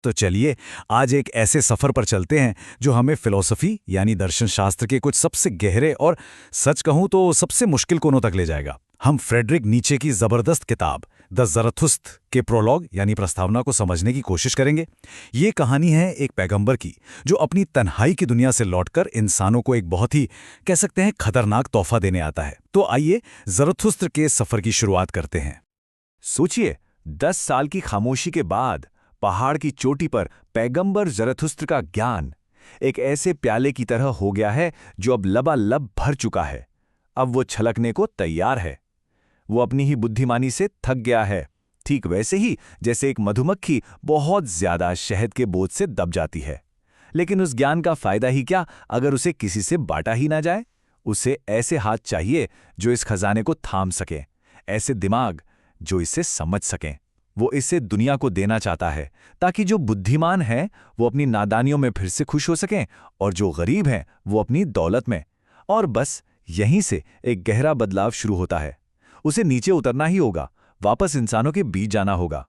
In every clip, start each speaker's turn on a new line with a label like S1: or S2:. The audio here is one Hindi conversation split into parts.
S1: तो चलिए आज एक ऐसे सफर पर चलते हैं जो हमें फिलॉसफी यानी दर्शन शास्त्र के कुछ सबसे गहरे और सच कहूं तो सबसे मुश्किल कोनों तक ले जाएगा। हम फ्रेडरिक नीचे की जबरदस्त किताब द ज़रथुस्त्र के प्रोलॉग यानी प्रस्तावना को समझने की कोशिश करेंगे। ये कहानी है एक पैगंबर की जो अपनी तन्हाई की दुनिया से लौटकर इंसानों को एक बहुत ही कह सकते हैं खतरनाक तोहफा देने आता है। तो आइए ज़रथुस्त्र के सफर की शुरुआत करते हैं।
S2: सोचिए, 10 साल की खामोशी के बाद पहाड़ की चोटी पर पैगंबर ज़रथुस्त्र का ज्ञान एक ऐसे प्याले की तरह हो गया है जो अब लबालब भर चुका है। अब वो छलकने को तैयार है। वो अपनी ही बुद्धिमानी से थक गया है, ठीक वैसे ही जैसे एक मधुमक्खी बहुत ज्यादा शहद के बोझ से दब जाती है। लेकिन उस ज्ञान का फायदा ही क्या अगर उसे किसी से बांटा ही ना जाए। उसे ऐसे हाथ चाहिए जो इस खजाने को थाम सके, ऐसे दिमाग जो इसे समझ सकें। वो इसे दुनिया को देना चाहता है ताकि जो बुद्धिमान हैं वो अपनी नादानियों में फिर से खुश हो सकें और जो गरीब हैं वो अपनी दौलत में। और बस यहीं से एक गहरा बदलाव शुरू होता है। उसे नीचे उतरना ही होगा, वापस इंसानों के बीच जाना होगा।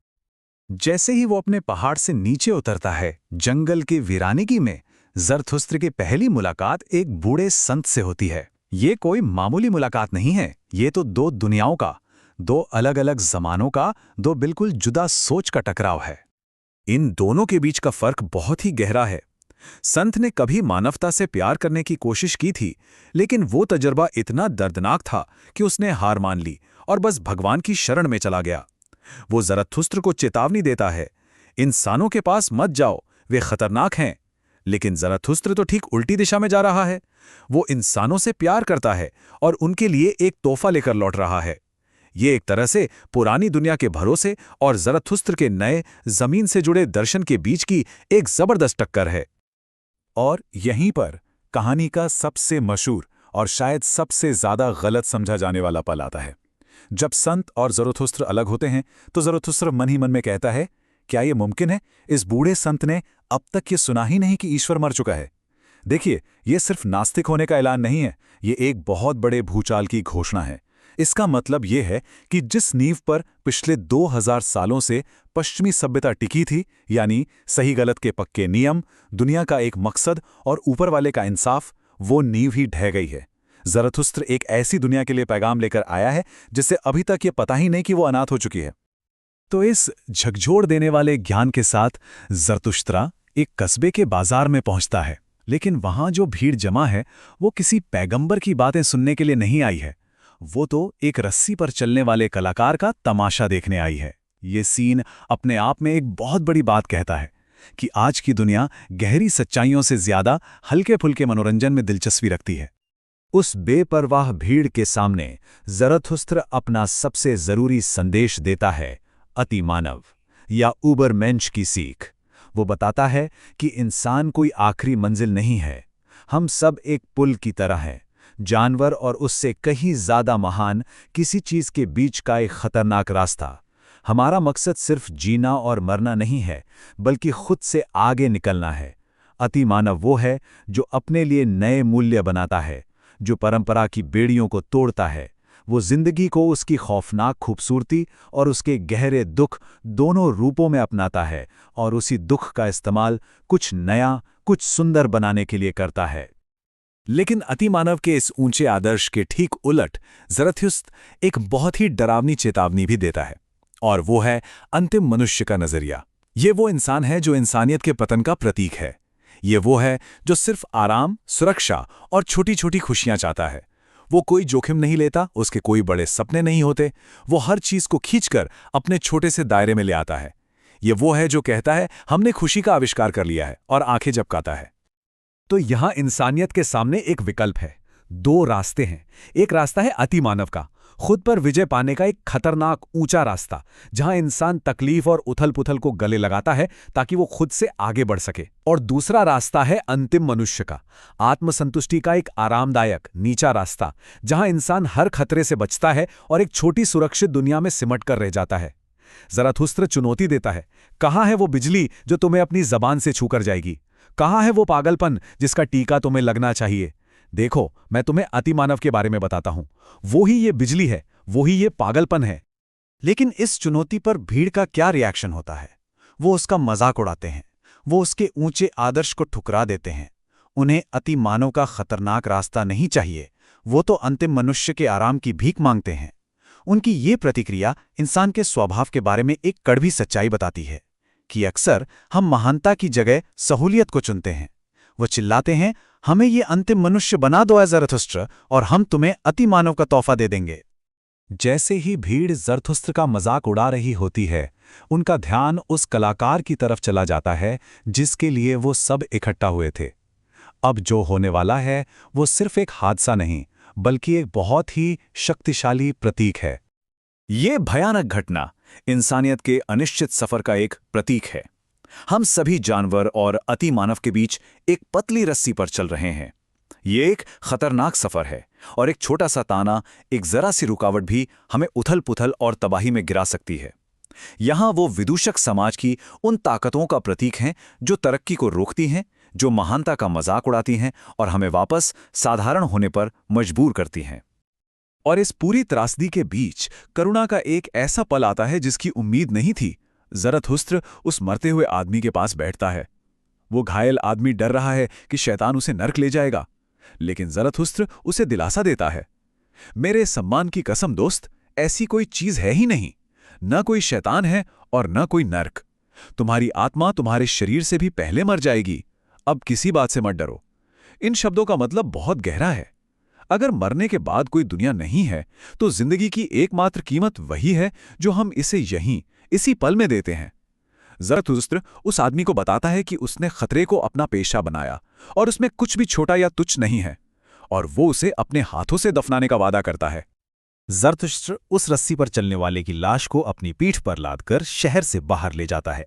S1: जैसे ही वो अपने पहाड़ से नीचे उतरता है, जंगल के वीरानिकी में ज़रथुस्त्र की पहली मुलाकात एक बूढ़े संत से होती है। ये कोई मामूली मुलाकात नहीं है, ये तो दो दुनियाओं का, दो अलग अलग जमानों का, दो बिल्कुल जुदा सोच का टकराव है। इन दोनों के बीच का फर्क बहुत ही गहरा है। संत ने कभी मानवता से प्यार करने की कोशिश की थी, लेकिन वो तजर्बा इतना दर्दनाक था कि उसने हार मान ली और बस भगवान की शरण में चला गया। वो ज़रथुस्त्र को चेतावनी देता है, इंसानों के पास मत जाओ, वे खतरनाक हैं। लेकिन ज़रथुस्त्र तो ठीक उल्टी दिशा में जा रहा है। वो इंसानों से प्यार करता है और उनके लिए एक तोहफा लेकर लौट रहा है। ये एक तरह से पुरानी दुनिया के भरोसे और ज़रथुस्त्र के नए जमीन से जुड़े दर्शन के बीच की एक जबरदस्त टक्कर है। और यहीं पर कहानी का सबसे मशहूर और शायद सबसे ज्यादा गलत समझा जाने वाला पल आता है। जब संत और ज़रथुस्त्र अलग होते हैं तो ज़रथुस्त्र मन ही मन में कहता है, क्या यह मुमकिन है? इस बूढ़े संत ने अब तक ये सुना ही नहीं कि ईश्वर मर चुका है। देखिए, ये सिर्फ नास्तिक होने का ऐलान नहीं है, ये एक बहुत बड़े भूचाल की घोषणा है। इसका मतलब ये है कि जिस नींव पर पिछले 2000 सालों से पश्चिमी सभ्यता टिकी थी, यानी सही गलत के पक्के नियम, दुनिया का एक मकसद और ऊपर वाले का इंसाफ, वो नींव ही ढह गई है। ज़रथुस्त्र एक ऐसी दुनिया के लिए पैगाम लेकर आया है जिससे अभी तक ये पता ही नहीं कि वो अनाथ हो चुकी है। तो इस झकझोर देने वाले ज्ञान के साथ ज़रथुस्त्र एक कस्बे के बाजार में पहुंचता है। लेकिन वहां जो भीड़ जमा है वो किसी पैगंबर की बातें सुनने के लिए नहीं आई है। वो तो एक रस्सी पर चलने वाले कलाकार का तमाशा देखने आई है। ये सीन अपने आप में एक बहुत बड़ी बात कहता है कि आज की दुनिया गहरी सच्चाइयों से ज्यादा हल्के फुल्के मनोरंजन में दिलचस्पी रखती है। उस बेपरवाह भीड़ के सामने ज़रथुस्त्र अपना सबसे जरूरी संदेश देता है, अतिमानव या उबरमेंश की सीख। वो बताता है कि इंसान कोई आखिरी मंजिल नहीं है। हम सब एक पुल की तरह हैं, जानवर और उससे कहीं ज्यादा महान किसी चीज के बीच का एक खतरनाक रास्ता। हमारा मकसद सिर्फ जीना और मरना नहीं है, बल्कि खुद से आगे निकलना है। अतिमानव वो है जो अपने लिए नए मूल्य बनाता है, जो परंपरा की बेड़ियों को तोड़ता है। वो जिंदगी को उसकी खौफनाक खूबसूरती और उसके गहरे दुख दोनों रूपों में अपनाता है और उसी दुख का इस्तेमाल कुछ नया, कुछ सुंदर बनाने के लिए करता है। लेकिन अतिमानव के इस ऊंचे आदर्श के ठीक उलट ज़रथुस्त्र एक बहुत ही डरावनी चेतावनी भी देता है, और वो है अंतिम मनुष्य का नजरिया। ये वो इंसान है जो इंसानियत के पतन का प्रतीक है। ये वो है जो सिर्फ आराम, सुरक्षा और छोटी छोटी खुशियां चाहता है। वो कोई जोखिम नहीं लेता, उसके कोई बड़े सपने नहीं होते। वो हर चीज को खींचकर अपने छोटे से दायरे में ले आता है। ये वो है जो कहता है, हमने खुशी का आविष्कार कर लिया है, और आंखें झपकाता है। तो यहां इंसानियत के सामने एक विकल्प है। दो रास्ते हैं। एक रास्ता है अतिमानव का, खुद पर विजय पाने का एक खतरनाक ऊंचा रास्ता, जहां इंसान तकलीफ और उथल-पुथल को गले लगाता है ताकि वो खुद से आगे बढ़ सके। और दूसरा रास्ता है अंतिम मनुष्य का, आत्मसंतुष्टि का एक आरामदायक नीचा रास्ता, जहां इंसान हर खतरे से बचता है और एक छोटी सुरक्षित दुनिया में सिमट कर रह जाता है। ज़रथुस्त्र चुनौती देता है, कहाँ है वो बिजली जो तुम्हें अपनी जबान से छूकर जाएगी? कहाँ है वो पागलपन जिसका टीका तुम्हें लगना चाहिए? देखो, मैं तुम्हें अतिमानव के बारे में बताता हूं। वो ही ये बिजली है, वो ही ये पागलपन है। लेकिन इस चुनौती पर भीड़ का क्या रिएक्शन होता है? वो उसका मजाक उड़ाते हैं, वो उसके ऊंचे आदर्श को ठुकरा देते हैं। उन्हें अति मानव का खतरनाक रास्ता नहीं चाहिए, वो तो अंतिम मनुष्य के आराम की भीख मांगते हैं। उनकी ये प्रतिक्रिया इंसान के स्वभाव के बारे में एक कड़वी सच्चाई बताती है कि अक्सर हम महानता की जगह सहूलियत को चुनते हैं। वो चिल्लाते हैं, हमें ये अंतिम मनुष्य बना दो ज़रथुस्त्र, और हम तुम्हें अति मानव का तोहफा दे देंगे। जैसे ही भीड़ ज़रथुस्त्र का मजाक उड़ा रही होती है, उनका ध्यान उस कलाकार की तरफ चला जाता है जिसके लिए वो सब इकट्ठा हुए थे। अब जो होने वाला है वो सिर्फ एक हादसा नहीं, बल्कि एक बहुत ही शक्तिशाली प्रतीक है।
S2: ये भयानक घटना इंसानियत के अनिश्चित सफर का एक प्रतीक है। हम सभी जानवर और अति मानव के बीच एक पतली रस्सी पर चल रहे हैं। ये एक खतरनाक सफर है और एक छोटा सा ताना, एक जरा सी रुकावट भी हमें उथल-पुथल और तबाही में गिरा सकती है। यहाँ वो विदूषक समाज की उन ताकतों का प्रतीक हैं जो तरक्की को रोकती हैं, जो महानता का मजाक उड़ाती हैं और हमें वापस साधारण होने पर मजबूर करती हैं।
S1: और इस पूरी त्रासदी के बीच करुणा का एक ऐसा पल आता है जिसकी उम्मीद नहीं थी। ज़रथुस्त्र उस मरते हुए आदमी के पास बैठता है। वो घायल आदमी डर रहा है कि शैतान उसे नर्क ले जाएगा, लेकिन ज़रथुस्त्र उसे दिलासा देता है, मेरे सम्मान की कसम दोस्त, ऐसी कोई चीज है ही नहीं। न कोई शैतान है और न कोई नर्क। तुम्हारी आत्मा तुम्हारे शरीर से भी पहले मर जाएगी। अब किसी बात से मत डरो। इन शब्दों का मतलब बहुत गहरा है। अगर मरने के बाद कोई दुनिया नहीं है, तो जिंदगी की एकमात्र कीमत वही है जो हम इसे यहीं, इसी पल में देते हैं। ज़रथुस्त्र उस आदमी को बताता है कि उसने खतरे को अपना पेशा बनाया और उसमें कुछ भी छोटा या तुच्छ नहीं है, और वो उसे अपने हाथों से दफनाने का वादा करता है। ज़रथुस्त्र उस रस्सी पर चलने वाले की लाश को अपनी पीठ पर लादकर शहर से बाहर ले जाता है।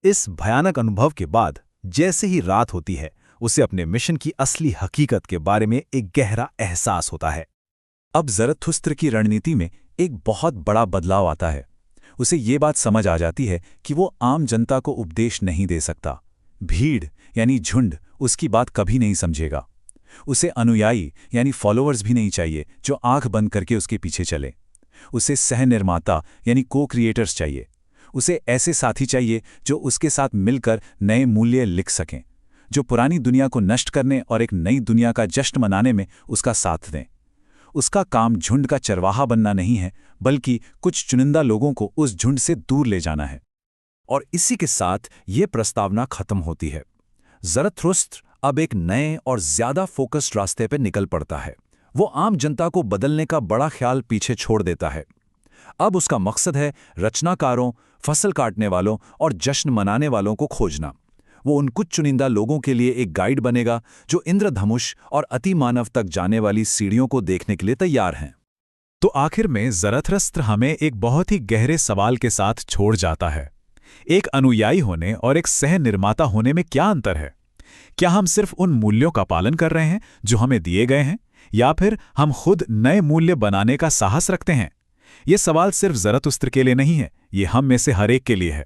S1: इस भयानक अनुभव के बाद जैसे ही रात होती है, उसे अपने मिशन की असली हकीकत के बारे में एक गहरा एहसास होता है। अब ज़रथुस्त्र की रणनीति में एक बहुत बड़ा बदलाव आता है। उसे ये बात समझ आ जाती है कि वो आम जनता को उपदेश नहीं दे सकता। भीड़ यानी झुंड उसकी बात कभी नहीं समझेगा। उसे अनुयायी यानी फॉलोअर्स भी नहीं चाहिए जो आंख बंद करके उसके पीछे चले। उसे सह निर्माता यानी को क्रिएटर्स चाहिए। उसे ऐसे साथी चाहिए जो उसके साथ मिलकर नए मूल्य लिख सकें, जो पुरानी दुनिया को नष्ट करने और एक नई दुनिया का जश्न मनाने में उसका साथ दें। उसका काम झुंड का चरवाहा बनना नहीं है, बल्कि कुछ चुनिंदा लोगों को उस झुंड से दूर ले जाना है। और इसी के साथ ये प्रस्तावना खत्म होती है। ज़रथुस्त्र अब एक नए और ज्यादा फोकस्ड रास्ते पर निकल पड़ता है। वो आम जनता को बदलने का बड़ा ख्याल पीछे छोड़ देता है। अब उसका मकसद है रचनाकारों, फसल काटने वालों और जश्न मनाने वालों को खोजना। वो उन कुछ चुनिंदा लोगों के लिए एक गाइड बनेगा जो इंद्रधनुष और अति मानव तक जाने वाली सीढ़ियों को देखने के लिए तैयार हैं। तो आखिर में ज़रथुस्त्र हमें एक बहुत ही गहरे सवाल के साथ छोड़ जाता है। एक अनुयायी होने और एक सह निर्माता होने में क्या अंतर है? क्या हम सिर्फ उन मूल्यों का पालन कर रहे हैं जो हमें दिए गए हैं, या फिर हम खुद नए मूल्य बनाने का साहस रखते हैं? ये सवाल सिर्फ ज़रथुस्त्र के लिए नहीं है, ये हम में से हर एक के लिए है।